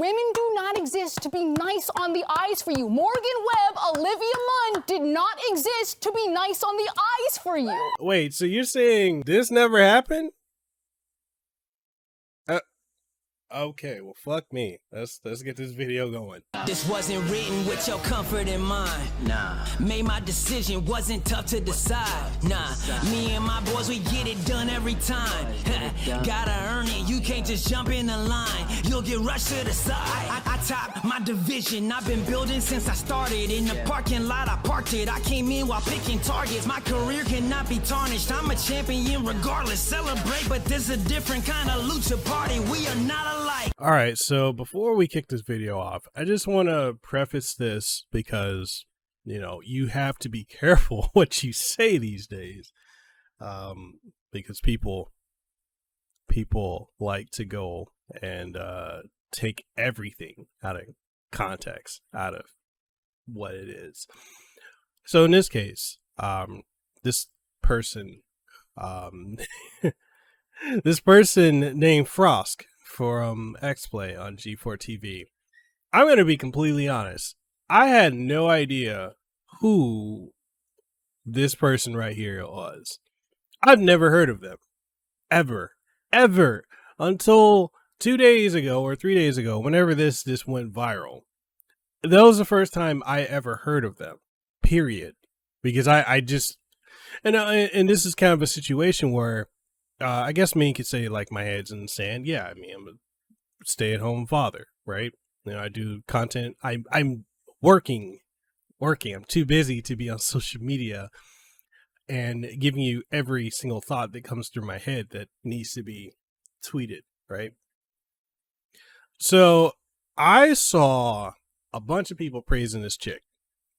Women do not exist to be nice on the eyes for you. Morgan Webb, Olivia Munn did not exist to be nice on the eyes for you. Wait, so you're saying this never happened? Okay, well, fuck me. Let's get this video going. This wasn't written with your comfort in mind. Nah. Made my decision, wasn't tough to decide. Nah. Me and my boys, we get it done every time. Gotta earn it, you can't just jump in the line. You'll get rushed to the side. I top my division, I've been building since I started. In the parking lot, I parked it. I came in while picking targets. My career cannot be tarnished. I'm a champion regardless. Celebrate, but this is a different kind of lucha party. We are not alike. All right, so before we kick this video off, I just want to preface this because, you know, you have to be careful what you say these days, because people like to go and take everything out of context, out of what it is. So in this case, this person named Frosk from Xplay on G4 TV. I'm going to be completely honest. I had no idea who this person right here was. I've never heard of them. Ever. Until 2 days ago or 3 days ago, whenever this went viral. That was the first time I ever heard of them. Period. Because I just... And this is kind of a situation where I guess me could say like my head's in the sand. Yeah, I mean, I'm a stay-at-home father, right? You know, I do content. I'm working. I'm too busy to be on social media and giving you every single thought that comes through my head that needs to be tweeted, right? So I saw a bunch of people praising this chick,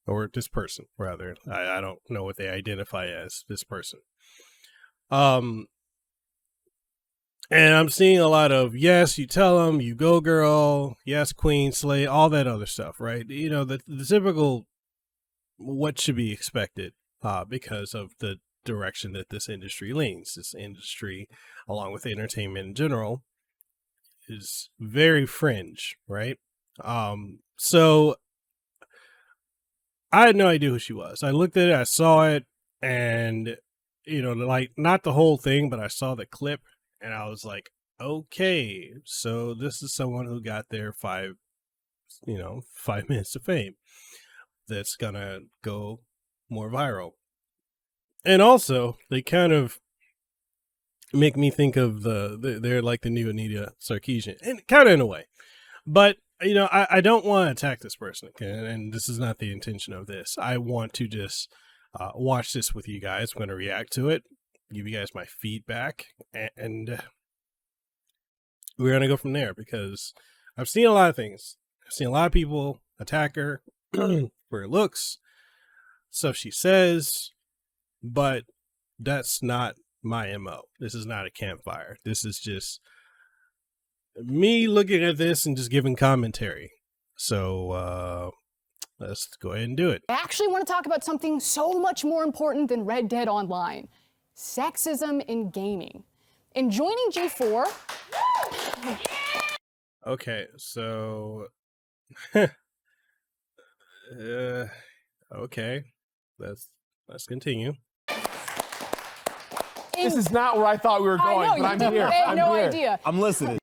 or this person, rather. I don't know what they identify as, this person. And I'm seeing a lot of, yes, you tell them, you go girl, yes, queen, slay, all that other stuff, right? You know, the typical what should be expected because of the direction that this industry leans. This industry, along with entertainment in general, is very fringe, right? So I had no idea who she was. I looked at it, I saw it, and, you know, like, not the whole thing, but I saw the clip. And I was like, okay, so this is someone who got their 5 minutes of fame that's gonna go more viral. And also, they kind of make me think of they're like the new Anita Sarkeesian, and kind of in a way. But, you know, I don't want to attack this person, okay? And this is not the intention of this. I want to just watch this with you guys. I'm going to react to it, give you guys my feedback, and we're going to go from there, because I've seen a lot of things. I've seen a lot of people attack her for her looks, stuff she says, but that's not my MO. This is not a campfire. This is just me looking at this and just giving commentary. So let's go ahead and do it. I actually want to talk about something so much more important than Red Dead Online. Sexism in gaming. In joining G4... Okay, so... okay, let's continue. This is not where I thought we were going, but I'm here. I had no idea. I'm listening.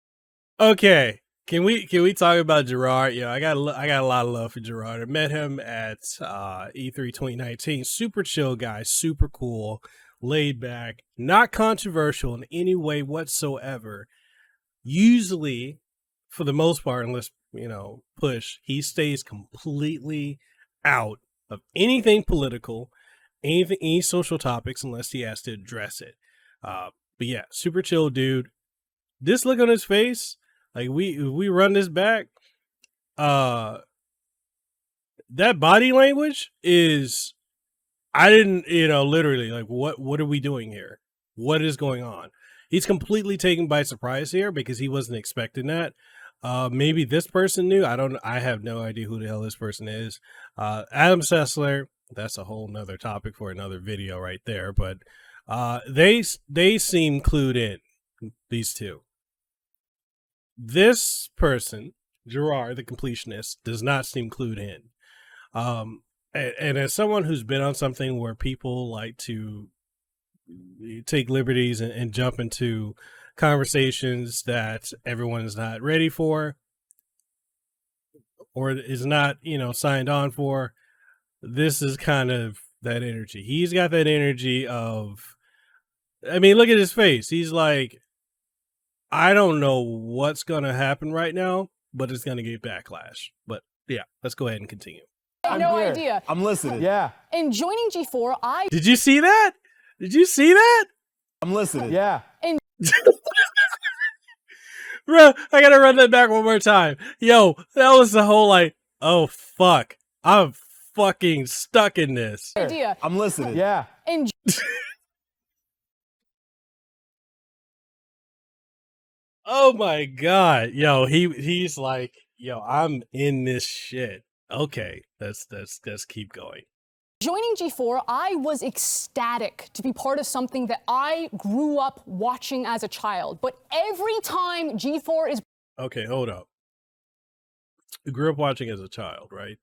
Okay, can we talk about Gerard? Yeah, I got a lot of love for Gerard. I met him at E3 2019. Super chill guy, super cool, laid back, not controversial in any way whatsoever. Usually, for the most part, unless, you know, push, he stays completely out of anything political, any social topics, unless he has to address it. But yeah, super chill dude. This look on his face, like we run this back, that body language is, I didn't, you know, literally, like, what are we doing here? What is going on? He's completely taken by surprise here because he wasn't expecting that. Maybe this person knew. I have no idea who the hell this person is. Adam Sessler, that's a whole nother topic for another video right there. But they seem clued in, these two. This person Gerard, the completionist, does not seem clued in. And as someone who's been on something where people like to take liberties and jump into conversations that everyone is not ready for or is not, signed on for, this is kind of that energy. He's got that energy of, look at his face. He's like, I don't know what's going to happen right now, but it's going to get backlash. But yeah, let's go ahead and continue. I had no idea. I'm listening. Yeah. In joining G4, Did you see that? Did you see that? I'm listening. Yeah. Bro, I gotta run that back one more time. Yo, that was the whole oh fuck, I'm fucking stuck in this. idea. I'm listening. Yeah. In Oh my god, yo, he's like, yo, I'm in this shit. Okay, let's keep going. joining G4, I was ecstatic to be part of something that I grew up watching as a child. But every time G4 is... Okay, hold up. You grew up watching as a child, right?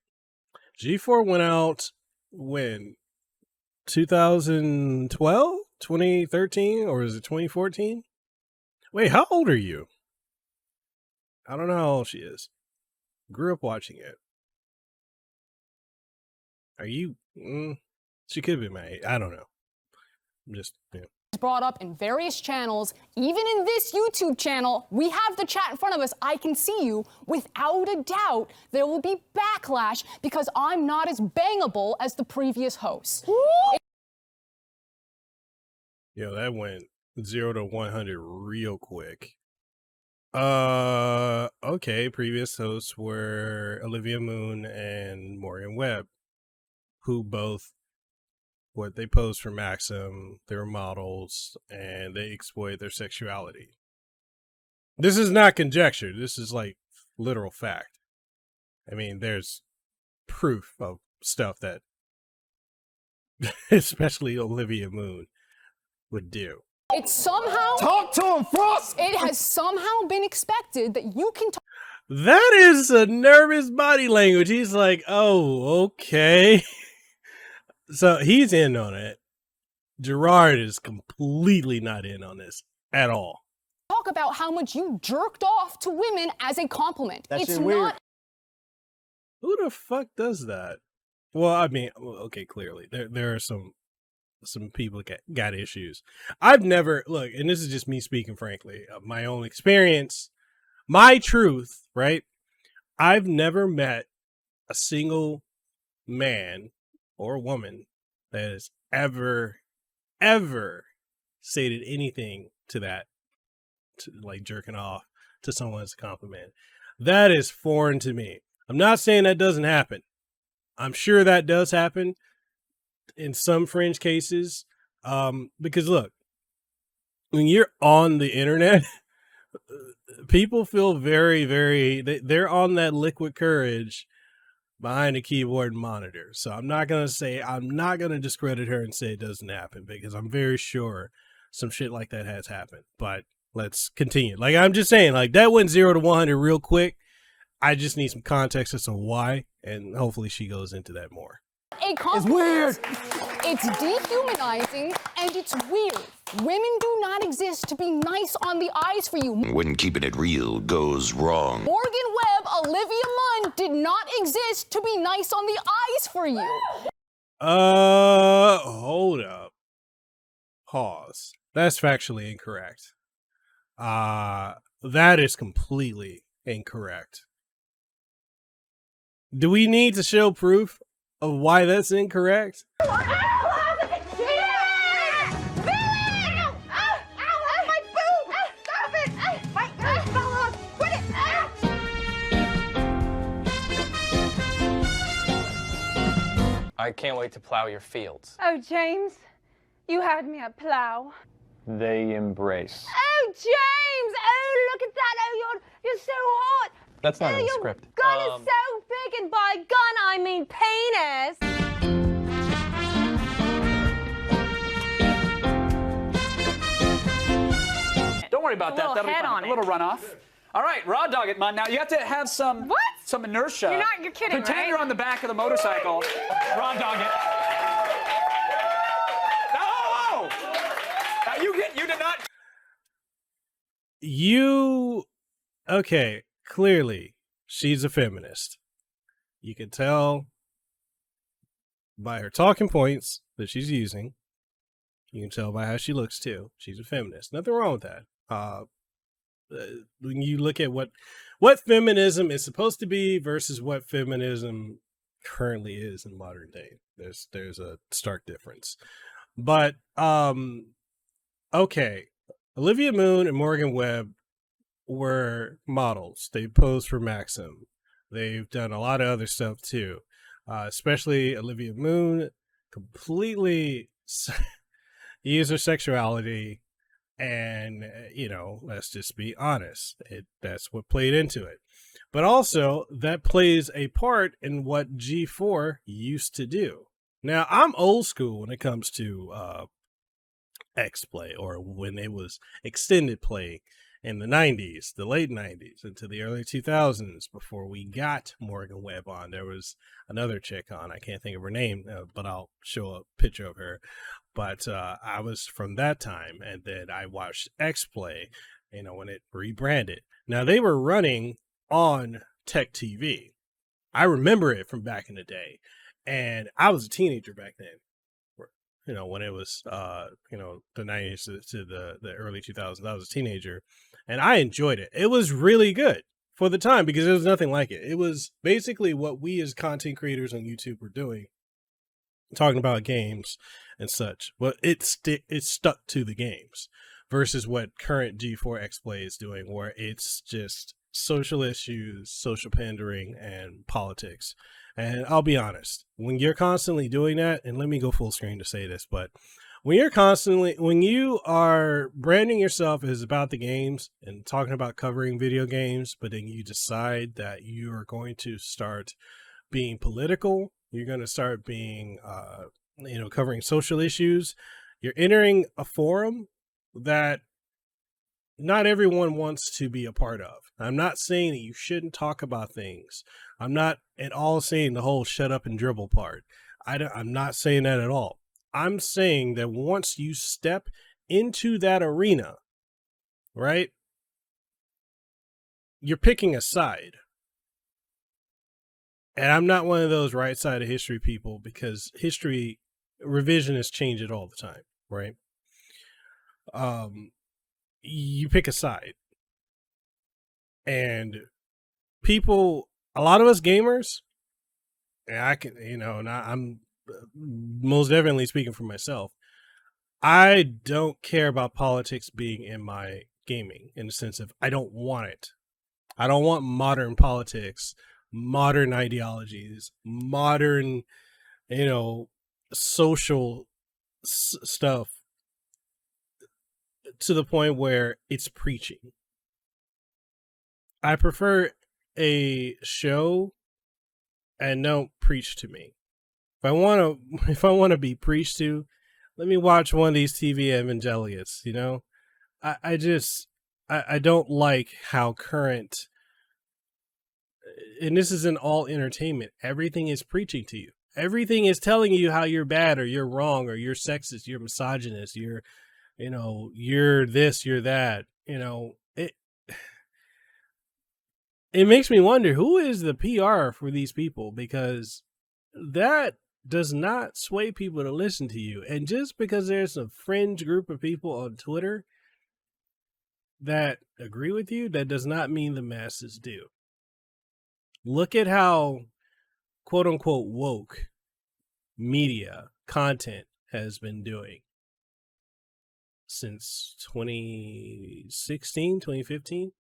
G4 went out when? 2012? 2013? Or is it 2014? Wait, how old are you? I don't know how old she is. Grew up watching it. Are you... she could be my age. I don't know. I'm just... Yeah. brought up in various channels, even in this YouTube channel, we have the chat in front of us. I can see you. Without a doubt, there will be backlash because I'm not as bangable as the previous hosts. Yo, that went 0 to 100 real quick. Okay, previous hosts were Olivia Moon and Morgan Webb, who both, they posed for Maxim, they were models, and they exploited their sexuality. This is not conjecture, this is literal fact. There's proof of stuff that especially Olivia Moon would do. It's somehow... Talk to him, Frosk! It has somehow been expected that you can talk... That is a nervous body language. He's like, oh, okay. So he's in on it. Gerard is completely not in on this at all. Talk about how much you jerked off to women as a compliment. That It's shit not... weird. Who the fuck does that? Well, okay, clearly there are some people that got issues. I've never, look, and this is just me speaking frankly, of my own experience, my truth, right? I've never met a single man or woman that has ever stated anything to that, to jerking off to someone as a compliment. That is foreign to me. I'm not saying that doesn't happen. I'm sure that does happen in some fringe cases. Because look, when you're on the internet, people feel very, they're on that liquid courage behind a keyboard and monitor. So I'm not going to discredit her and say it doesn't happen, because I'm very sure some shit like that has happened. But let's continue. I'm just saying, that went 0 to 100 real quick. I just need some context as to why, and hopefully she goes into that more. It's weird. It's dehumanizing and it's weird. Women do not exist to be nice on the eyes for you. When keeping it real goes wrong. Morgan Webb, Olivia Munn did not exist to be nice on the eyes for you. Hold up. Pause. That's factually incorrect. That is completely incorrect. Do we need to show proof of why that's incorrect? I can't wait to plow your fields. Oh, James, you had me at plow. They embrace. Oh, James! Oh, look at that! Oh, you're so hot! That's not in the your script. gun is so big, and by gun I mean penis! Don't worry about that. little That'll be head fun. on A little runoff. All right, raw dog it, man. Now you have to have some inertia. You're kidding, Pretend right? you're on the back of the motorcycle. Raw dog it. No! You did not. Okay, clearly she's a feminist. You can tell by her talking points that she's using. You can tell by how she looks too. She's a feminist. Nothing wrong with that. When you look at what feminism is supposed to be versus what feminism currently is in modern day, there's a stark difference. But okay, Olivia Moon and Morgan Webb were models. They posed for Maxim. They've done a lot of other stuff too, especially Olivia Moon completely used her sexuality. And, let's just be honest. That's what played into it. But also, that plays a part in what G4 used to do. Now, I'm old school when it comes to Xplay, or when it was extended play in the 90s, the late 90s, into the early 2000s, before we got Morgan Webb on. There was another chick on. I can't think of her name, but I'll show a picture of her. But I was from that time, and then I watched Xplay, when it rebranded. Now, they were running on Tech TV. I remember it from back in the day, and I was a teenager back then. When it was, the 90s to the early 2000s, I was a teenager, and I enjoyed it. It was really good for the time because there was nothing like it. It was basically what we as content creators on YouTube were doing, talking about games and such. But it stuck to the games versus what current G4 Xplay is doing, where it's just social issues, social pandering, and politics. And I'll be honest, when you're constantly doing that, and let me go full screen to say this, but when you are branding yourself as about the games and talking about covering video games, but then you decide that you are going to start being political, you're going to start being, covering social issues, you're entering a forum that not everyone wants to be a part of. I'm not saying that you shouldn't talk about things. I'm not at all saying the whole shut up and dribble part. I'm not saying that at all. I'm saying that once you step into that arena, right, you're picking a side. And I'm not one of those right side of history people, because history revisionists change it all the time, right? You pick a side. And people, a lot of us gamers, and I can, and I'm most definitely speaking for myself, I don't care about politics being in my gaming, in the sense of I don't want it. I don't want modern politics, modern ideologies, modern, social stuff to the point where it's preaching. I prefer a show and don't preach to me. If I want to be preached to, let me watch one of these TV evangelists, I don't like how current, and this is in all entertainment, everything is preaching to you. Everything is telling you how you're bad, or you're wrong, or you're sexist, you're misogynist, you're this, you're that. It makes me wonder, who is the PR for these people? Because that does not sway people to listen to you. And just because there's a fringe group of people on Twitter that agree with you, that does not mean the masses do. Look at how quote unquote woke media content has been doing since 2016, 2015,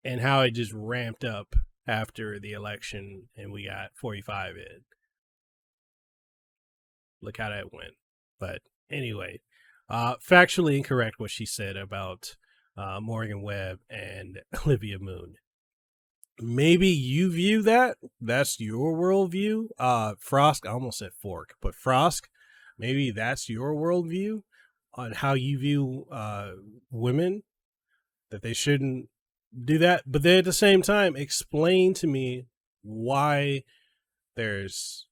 and how it just ramped up after the election and we got 45 in. Look how that went. But anyway, factually incorrect what she said about Morgan Webb and Olivia Moon. Maybe you view that. That's your worldview. Frosk, I almost said fork, but Frosk, maybe that's your worldview on how you view women, that they shouldn't do that. But then at the same time, explain to me why there's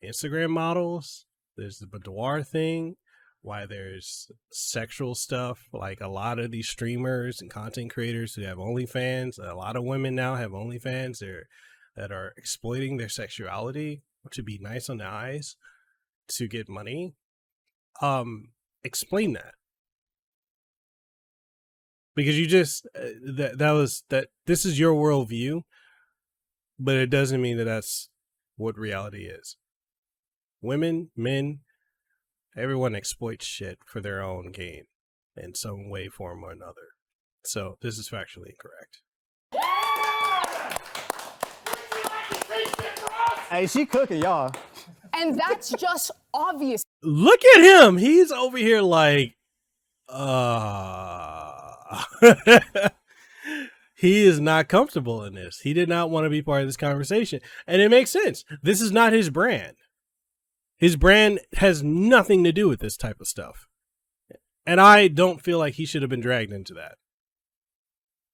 Instagram models, there's the boudoir thing, why there's sexual stuff. Like a lot of these streamers and content creators who have OnlyFans, a lot of women now have OnlyFans that are exploiting their sexuality to be nice on the eyes to get money. Explain that. Because you just, this is your worldview, but it doesn't mean that that's what reality is. Women, men, everyone exploits shit for their own gain in some way, form, or another. So this is factually incorrect. Hey, she cooking, y'all. And that's just obvious. Look at him. He's over here like, he is not comfortable in this. He did not want to be part of this conversation. And it makes sense. This is not his brand. His brand has nothing to do with this type of stuff. And I don't feel like he should have been dragged into that.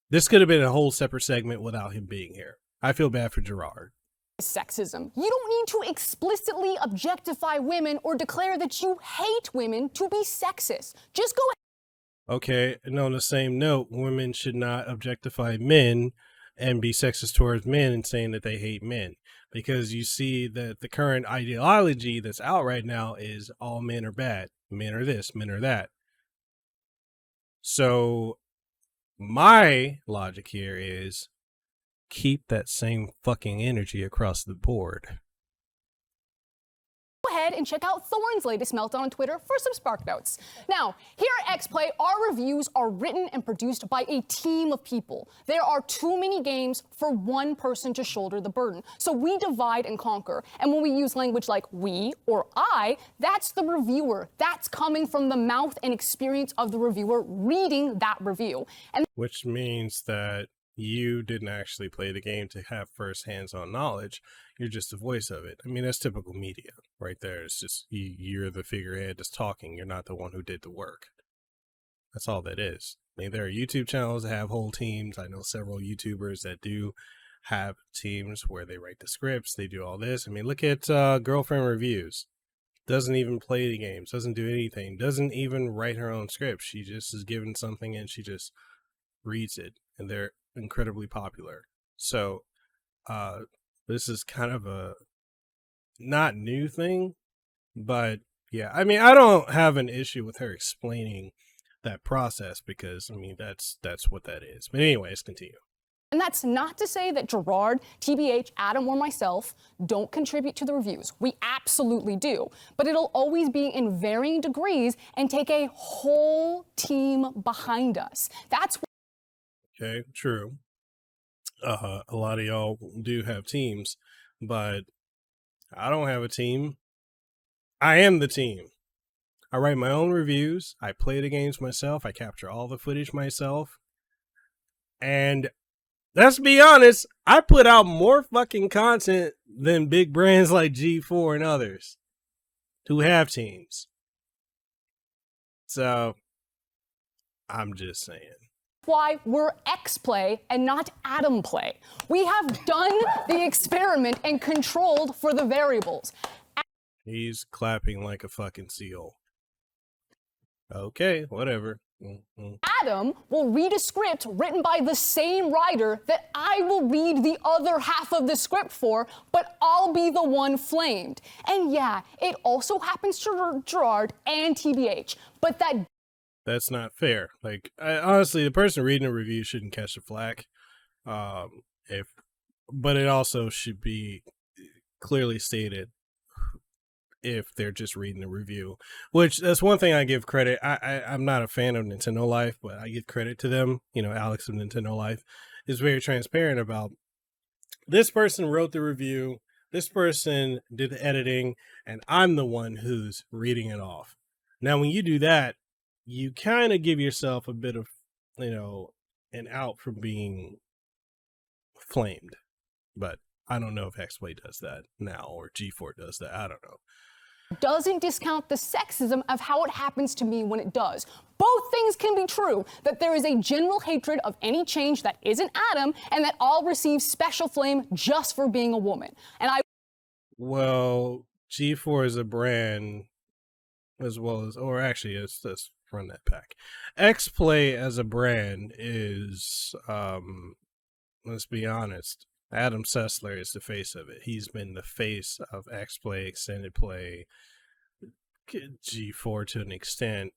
This could have been a whole separate segment without him being here. I feel bad for Gerard. Sexism. You don't need to explicitly objectify women or declare that you hate women to be sexist. Just go ahead. Okay, and on the same note, women should not objectify men and be sexist towards men and saying that they hate men. Because you see that the current ideology that's out right now is all men are bad. Men are this, men are that. So my logic here is keep that same fucking energy across the board. Go ahead and check out Thorne's latest meltdown on Twitter for some spark notes. Now, here at Xplay, our reviews are written and produced by a team of people. There are too many games for one person to shoulder the burden. So we divide and conquer. And when we use language like we or I, that's the reviewer. That's coming from the mouth and experience of the reviewer reading that review. And which means that you didn't actually play the game to have first hands-on knowledge. You're just the voice of it. I mean, that's typical media right there. It's just you're the figurehead that's talking. You're not the one who did the work. That's all that is. I mean, there are YouTube channels that have whole teams. I know several YouTubers that do have teams where they write the scripts. They do all this. I mean, look at Girlfriend Reviews. Doesn't even play the games. Doesn't do anything. Doesn't even write her own script. She just is given something and she just reads it. And they're incredibly popular. So this is kind of a not new thing, but yeah, I mean, I don't have an issue with her explaining that process because I mean that's what that is. But anyways, continue. And that's not to say that Gerard, TBH, Adam, or myself don't contribute to the reviews. We absolutely do. But it'll always be in varying degrees and take a whole team behind us. That's okay, true. A lot of y'all do have teams, but I don't have a team. I am the team. I write my own reviews. I play the games myself. I capture all the footage myself. And let's be honest, I put out more fucking content than big brands like G4 and others who have teams. So I'm just saying. Why we're Xplay and not Adam Play. We have done the experiment and controlled for the variables. He's clapping like a fucking seal. Okay, whatever. Adam will read a script written by the same writer that I will read the other half of the script for, but I'll be the one flamed. And yeah, it also happens to Gerard and TBH, but that's not fair. Like, honestly, the person reading a review shouldn't catch the flack. But it also should be clearly stated if they're just reading a review, which that's one thing I give credit. I'm not a fan of Nintendo Life, but I give credit to them. You know, Alex of Nintendo Life is very transparent about this person wrote the review, this person did the editing, and I'm the one who's reading it off. Now, when you do that, you kind of give yourself a bit of, you know, an out from being flamed. But I don't know if Xplay does that now or G4 does that. I don't know. doesn't discount the sexism of how it happens to me when it does. Both things can be true, that there is a general hatred of any change that isn't Adam, and that all receive special flame just for being a woman. And Well, G4 is a brand as well as, or actually, let's run that back. Xplay as a brand is, let's be honest, Adam Sessler is the face of it. He's been the face of Xplay, Extended Play, G4 to an extent,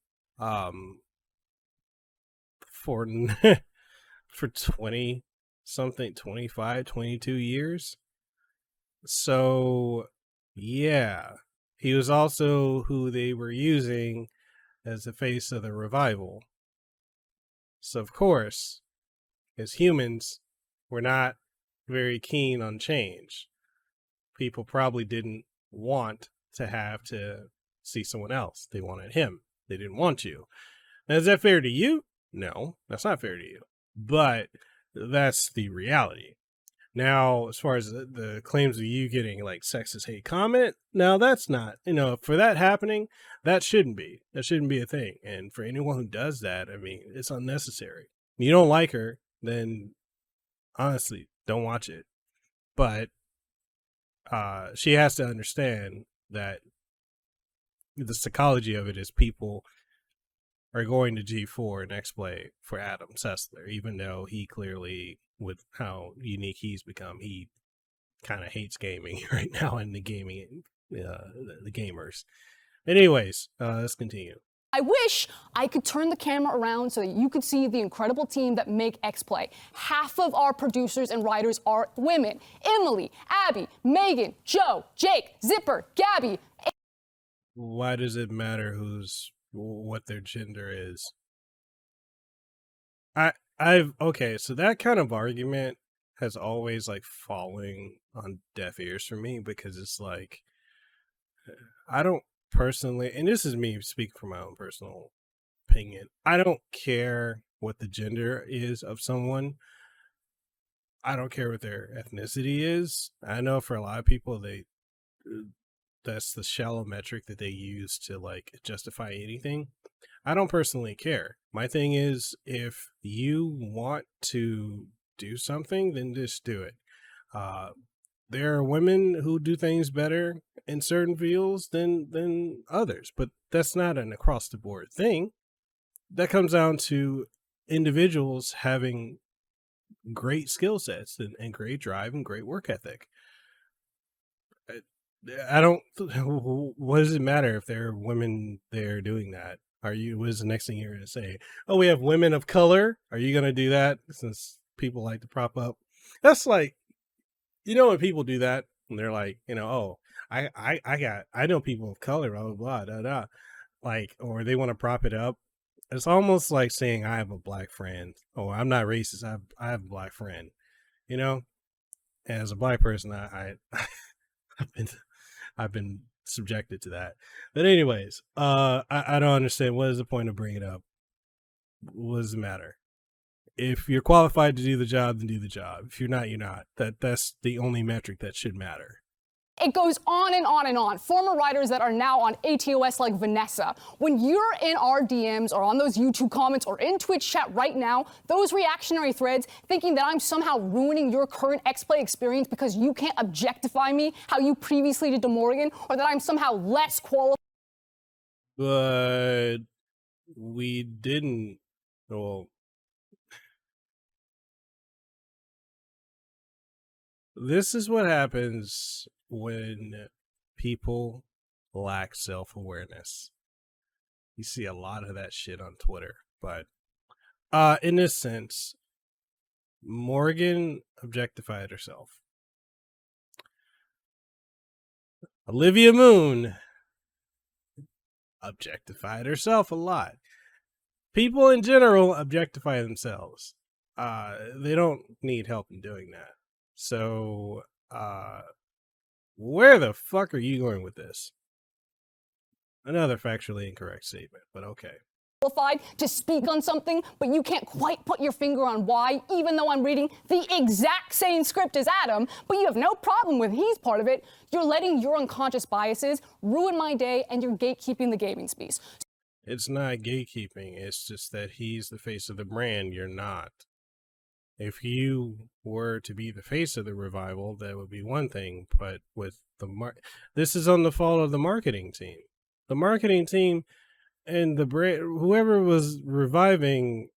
for for 20 something, 25, 22 years. So yeah, he was also who they were using as the face of the revival. So of course, as humans, we're not very keen on change. People probably didn't want to have to see someone else. They wanted him. They didn't want you. Now, is that fair to you? No, that's not fair to you. But that's the reality. Now, as far as the claims of you getting like sexist hate comment, now that's not, for that happening, that shouldn't be a thing. And for anyone who does that, I mean, it's unnecessary. If you don't like her, then honestly, don't watch it. But she has to understand that the psychology of it is people are going to G4 and Xplay for Adam Sessler, even though he clearly, with how unique he's become, he kind of hates gaming right now and the gamers. Anyways, let's continue. I wish I could turn the camera around so that you could see the incredible team that make Xplay. Half of our producers and writers are women. Emily, Abby, Megan, Joe, Jake, Zipper, Gabby. Why does it matter what their gender is? Okay, so that kind of argument has always like fallen on deaf ears for me, because it's like, I don't personally, and this is me speaking from my own personal opinion, I don't care what the gender is of someone. I don't care what their ethnicity is. I know for a lot of people, that's the shallow metric that they use to like justify anything. I don't personally care. My thing is, if you want to do something, then just do it. There are women who do things better in certain fields than others, but that's not an across the board thing. That comes down to individuals having great skill sets and great drive and great work ethic. I don't, what does it matter if there are women there doing that? What is the next thing you're going to say? Oh, we have women of color. Are you going to do that? Since people like to prop up. That's like, when people do that and they're like, oh, I know people of color, blah, blah, blah, da, da. Like, or they want to prop it up. It's almost like saying I have a black friend. Oh, I'm not racist. I have a black friend, And as a black person, I've been subjected to that. But anyways, I don't understand. What is the point of bringing it up? What does it matter? If you're qualified to do the job, then do the job. If you're not, you're not. That's the only metric that should matter. It goes on and on and on. Former writers that are now on ATOS like Vanessa. When you're in our DMs or on those YouTube comments or in Twitch chat right now, those reactionary threads thinking that I'm somehow ruining your current Xplay experience because you can't objectify me how you previously did to Morgan, or that I'm somehow less qualified. But we didn't. Well, this is what happens when people lack self-awareness. You see a lot of that shit on Twitter. But in this sense, Morgan objectified herself. Olivia Moon objectified herself a lot. People in general objectify themselves. They don't need help in doing that. So, where the fuck are you going with this? Another factually incorrect statement, but okay. qualified to speak on something, but you can't quite put your finger on why, even though I'm reading the exact same script as Adam, but you have no problem with he's part of it. You're letting your unconscious biases ruin my day, and you're gatekeeping the gaming space. It's not gatekeeping. It's just that he's the face of the brand. You're not. If you were to be the face of the revival, that would be one thing. But with the this is on the fault of the marketing team. The marketing team and the brand, whoever was reviving,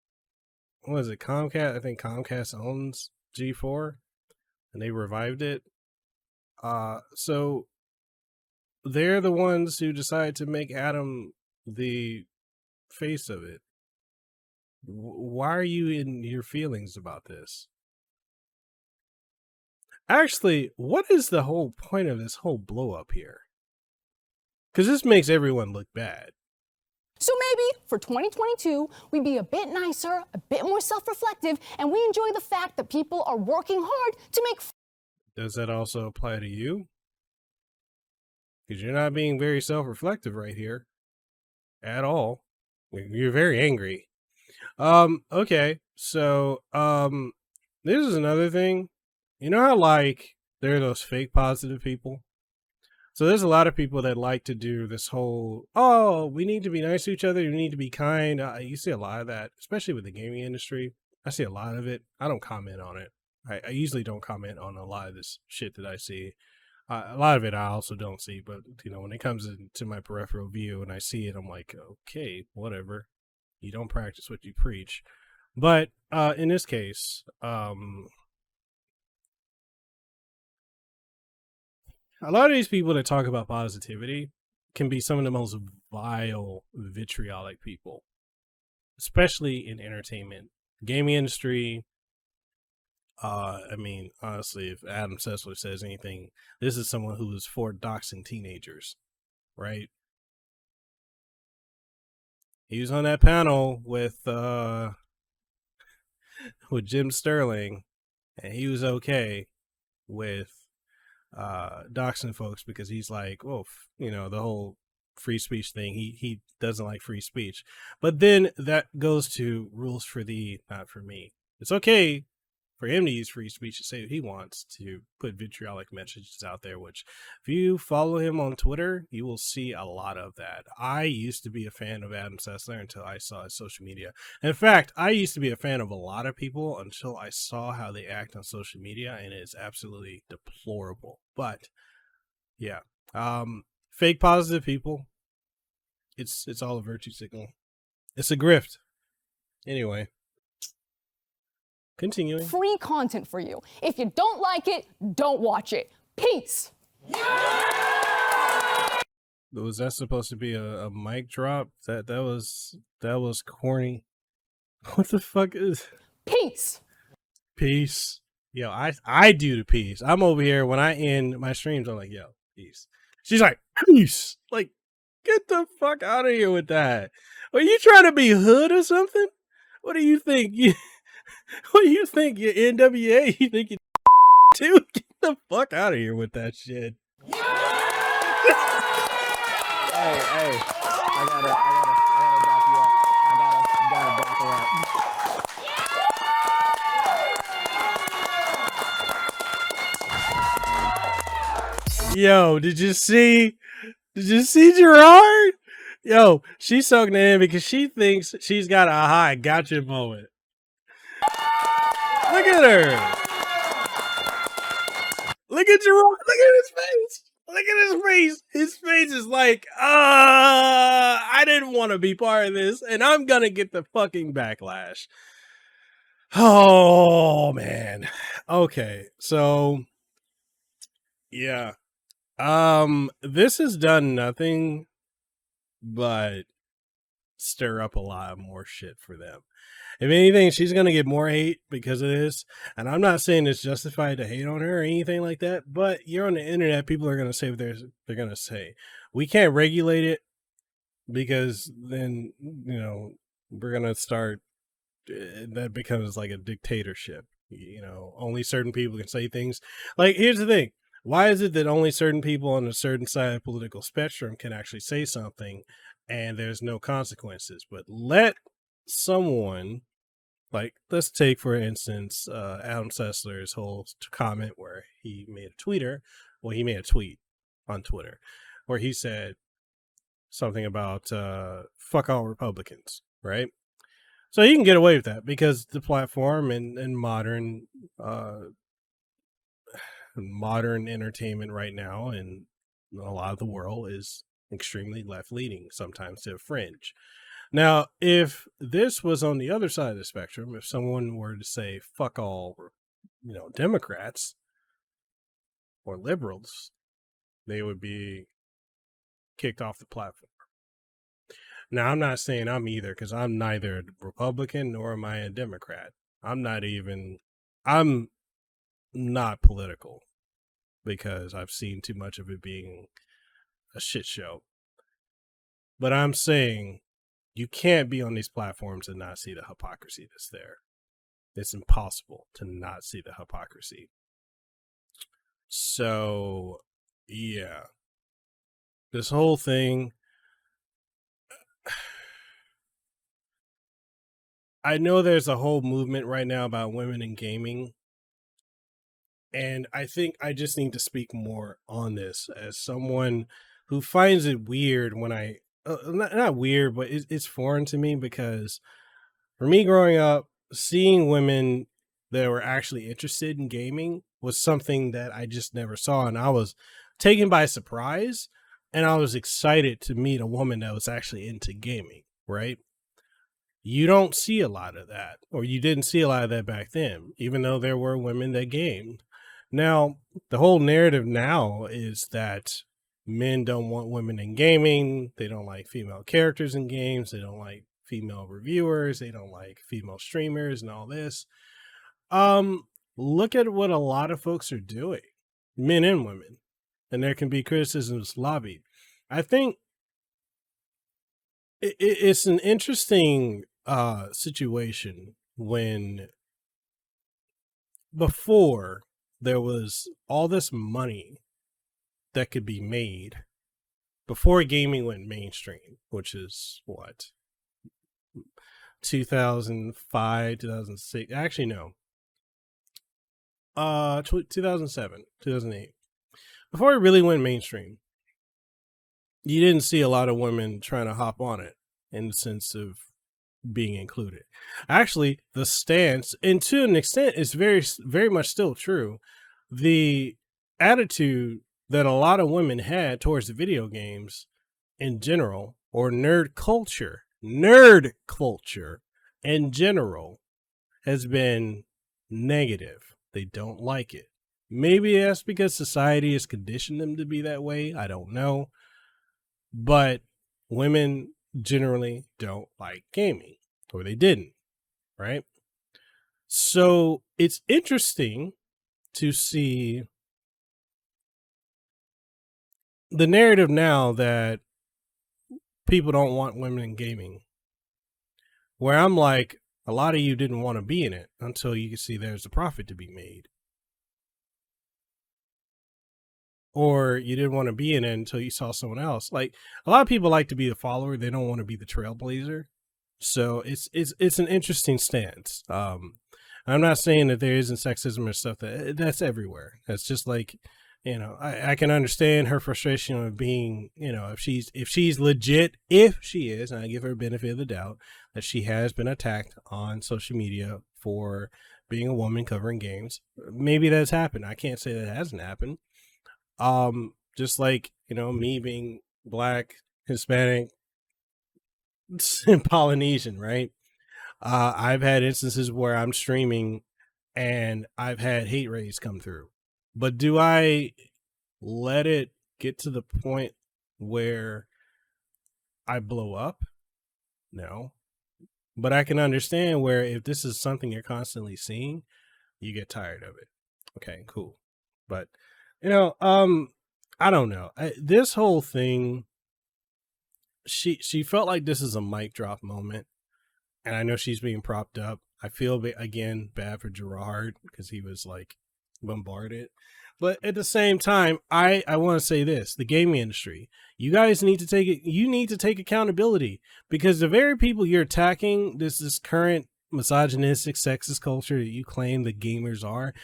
what is it, Comcast? I think Comcast owns G4, and they revived it. So they're the ones who decided to make Adam the face of it. Why are you in your feelings about this? Actually, what is the whole point of this whole blow up here? Because this makes everyone look bad. So maybe for 2022, we be a bit nicer, a bit more self-reflective, and we enjoy the fact that people are working hard to make. Does that also apply to you? Because you're not being very self-reflective right here. At all. You're very angry. Okay. So, this is another thing. You know how, like, there are those fake positive people? So there's a lot of people that like to do this whole, oh, we need to be nice to each other. We need to be kind. You see a lot of that, especially with the gaming industry. I see a lot of it. I don't comment on it. I usually don't comment on a lot of this shit that I see. A lot of it I also don't see, but, you know, when it comes into my peripheral view and I see it, I'm like, okay, whatever. You don't practice what you preach. But in this case, a lot of these people that talk about positivity can be some of the most vile, vitriolic people, especially in entertainment, gaming industry. I mean, honestly, if Adam Sessler says anything, this is someone who is for doxing teenagers, right? He was on that panel with Jim Sterling, and he was okay with doxing folks because he's like, well, you know, the whole free speech thing. He doesn't like free speech, but then that goes to rules for thee, not for me. It's okay for him to use free speech to say what he wants, to put vitriolic messages out there, which if you follow him on Twitter, you will see a lot of that. I used to be a fan of Adam Sessler until I saw his social media. In fact, I used to be a fan of a lot of people until I saw how they act on social media, and it's absolutely deplorable. But yeah, fake positive people, it's all a virtue signal. It's a grift. Anyway. Continuing. Free content for you. If you don't like it, don't watch it. Peace. Was that supposed to be a mic drop? That was corny. What the fuck is peace? Peace. Yo, I do the peace. I'm over here when I end my streams. I'm like, yo, peace. She's like, peace. Like, get the fuck out of here with that. Are you trying to be hood or something? What do you think? What do you think? You're NWA? You think you too? Get the fuck out of here with that shit. Hey, I gotta back you up. Yo, did you see Gerard? Yo, she's soaking it in because she thinks she's got a high gotcha moment. Look at her. Look at Gerard. Look at his face. Look at his face. His face is like, I didn't want to be part of this, and I'm gonna get the fucking backlash. Oh man. Okay, so yeah. This has done nothing but stir up a lot more shit for them. If anything, she's going to get more hate because of this. And I'm not saying it's justified to hate on her or anything like that, but you're on the internet, people are going to say what they're going to say. We can't regulate it because then, you know, we're going to start, that becomes like a dictatorship. You know, only certain people can say things. Like, here's the thing. Why is it that only certain people on a certain side of the political spectrum can actually say something, and there's no consequences. But let someone, like, let's take, for instance, Adam Sessler's whole comment where he made a tweet on Twitter where he said something about fuck all Republicans, right? So you can get away with that because the platform and modern entertainment right now and a lot of the world is extremely left-leaning, sometimes to a fringe. Now, if this was on the other side of the spectrum, if someone were to say fuck all, Democrats or liberals, they would be kicked off the platform. Now, I'm not saying I'm either, because I'm neither a Republican nor am I a Democrat. I'm not political because I've seen too much of it being a shit show. But I'm saying you can't be on these platforms and not see the hypocrisy that's there. It's impossible to not see the hypocrisy. So, yeah. This whole thing, I know there's a whole movement right now about women in gaming. And I think I just need to speak more on this as someone who finds it weird when not weird, but it's foreign to me, because for me growing up, seeing women that were actually interested in gaming was something that I just never saw. And I was taken by surprise, and I was excited to meet a woman that was actually into gaming, right? You don't see a lot of that, or you didn't see a lot of that back then, even though there were women that gamed. Now, the whole narrative now is that men don't want women in gaming. They don't like female characters in games. They don't like female reviewers. They don't like female streamers and all this. Look at what a lot of folks are doing, men and women, and there can be criticisms lobbied. I think it's an interesting situation when before there was all this money that could be made before gaming went mainstream, which is what, 2005, 2006, actually no, 2007, 2008. Before it really went mainstream, you didn't see a lot of women trying to hop on it in the sense of being included. Actually, the stance, and to an extent, is very, very much still true. The attitude that a lot of women had towards the video games in general, or nerd culture in general, has been negative. They don't like it. Maybe that's because society has conditioned them to be that way. I don't know. But women generally don't like gaming, or they didn't, right? So it's interesting to see the narrative now that people don't want women in gaming, where I'm like, a lot of you didn't want to be in it until you can see there's a profit to be made. Or you didn't want to be in it until you saw someone else. Like, a lot of people like to be the follower. They don't want to be the trailblazer. So it's an interesting stance. I'm not saying that there isn't sexism or stuff that's everywhere. That's just like, I can understand her frustration of being, if she's legit, if she is, and I give her benefit of the doubt that she has been attacked on social media for being a woman covering games. Maybe that's happened. I can't say that it hasn't happened. Just like, me being Black, Hispanic, and Polynesian, right? I've had instances where I'm streaming and I've had hate raids come through. But do I let it get to the point where I blow up? No. But I can understand where if this is something you're constantly seeing, you get tired of it. Okay, cool. But I don't know. This whole thing, she felt like this is a mic drop moment, and I know she's being propped up. I feel again bad for Gerard because he was like bombarded. But at the same time, I want to say this: the gaming industry, you guys need to take it. You need to take accountability, because the very people you're attacking, this current misogynistic, sexist culture that you claim the gamers are.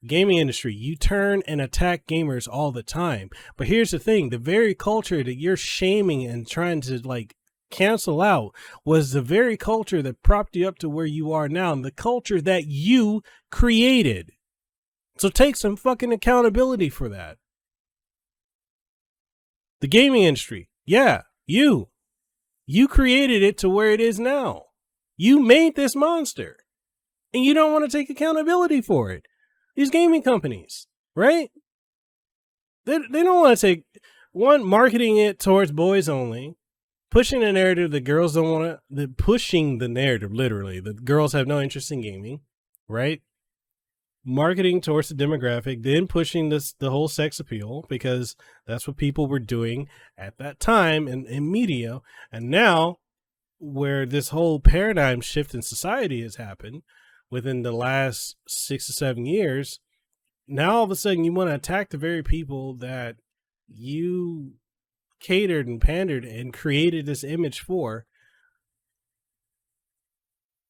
Gaming industry, you turn and attack gamers all the time. But here's the thing: the very culture that you're shaming and trying to like cancel out was the very culture that propped you up to where you are now, and the culture that you created. So take some fucking accountability for that. The gaming industry, yeah, you created it to where it is now. You made this monster, and you don't want to take accountability for it. These gaming companies, right? They don't want to take one, marketing it towards boys only, pushing the narrative that girls don't want to, pushing the narrative literally that girls have no interest in gaming, right? Marketing towards the demographic, then pushing the whole sex appeal, because that's what people were doing at that time in media. And now, where this whole paradigm shift in society has happened within the last 6 to 7 years, now all of a sudden you want to attack the very people that you catered and pandered and created this image for,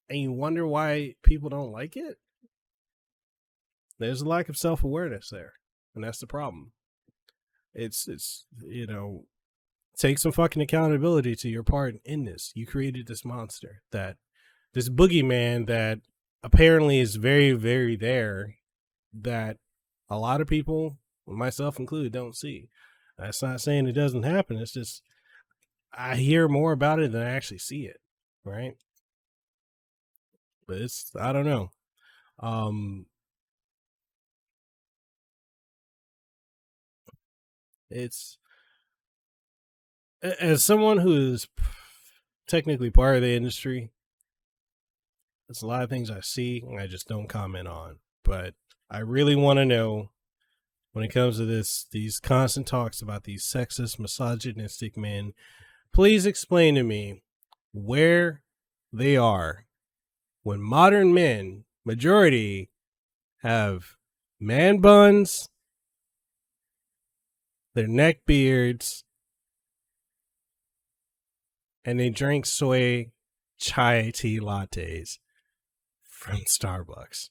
and you wonder why people don't like it. There's a lack of self-awareness there, and that's the problem. It's you know, take some fucking accountability to your part in this. You created this monster, this boogeyman that apparently is very, very there, that a lot of people, myself included, don't see. That's not saying it doesn't happen. It's just I hear more about it than I actually see it, right? But it's, I don't know. It's, as someone who is technically part of the industry, there's a lot of things I see and I just don't comment on. But I really want to know, when it comes to these constant talks about these sexist, misogynistic men, please explain to me where they are when modern men, majority, have man buns, their neck beards, and they drink soy chai tea lattes from Starbucks.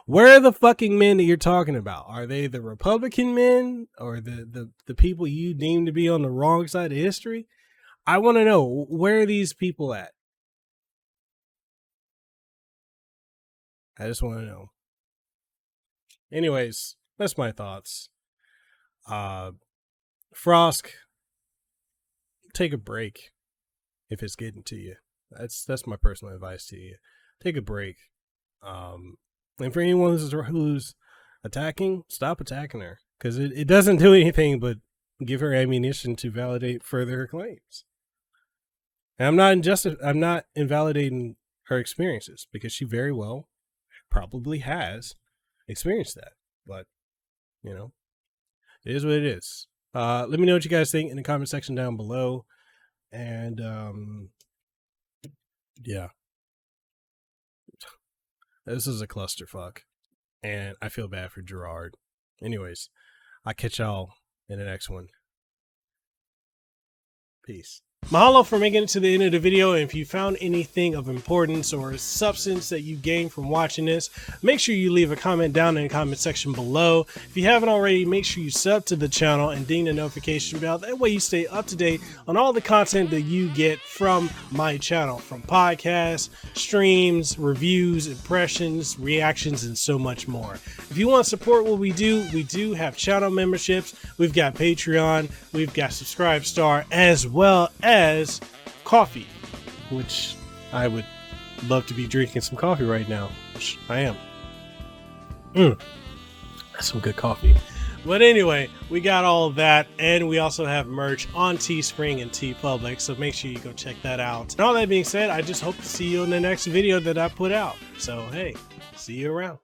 Where are the fucking men that you're talking about? Are they the Republican men, or the people you deem to be on the wrong side of history? I want to know, where are these people at? I just want to know. Anyways, that's my thoughts. Frosk, take a break if it's getting to you. That's my personal advice to you. Take a break. And for anyone who's attacking, stop attacking her, because it doesn't do anything but give her ammunition to validate further her claims. And I'm not invalidating her experiences, because she very well probably has experienced that. But, you know, it is what it is. Let me know what you guys think in the comment section down below. And yeah. This is a clusterfuck, and I feel bad for Gerard. Anyways, I'll catch y'all in the next one. Peace. Mahalo for making it to the end of the video. And if you found anything of importance or substance that you gained from watching this, make sure you leave a comment down in the comment section below. If you haven't already, make sure you sub to the channel and ding the notification bell. That way you stay up to date on all the content that you get from my channel, from podcasts, streams, reviews, impressions, reactions, and so much more. If you want to support what we do have channel memberships. We've got Patreon, we've got Subscribestar, as well as coffee, which I would love to be drinking some coffee right now, which I am. That's some good coffee. But anyway, we got all of that, and we also have merch on Teespring and TeePublic, so make sure you go check that out. And all that being said, I just hope to see you in the next video that I put out. So hey, see you around.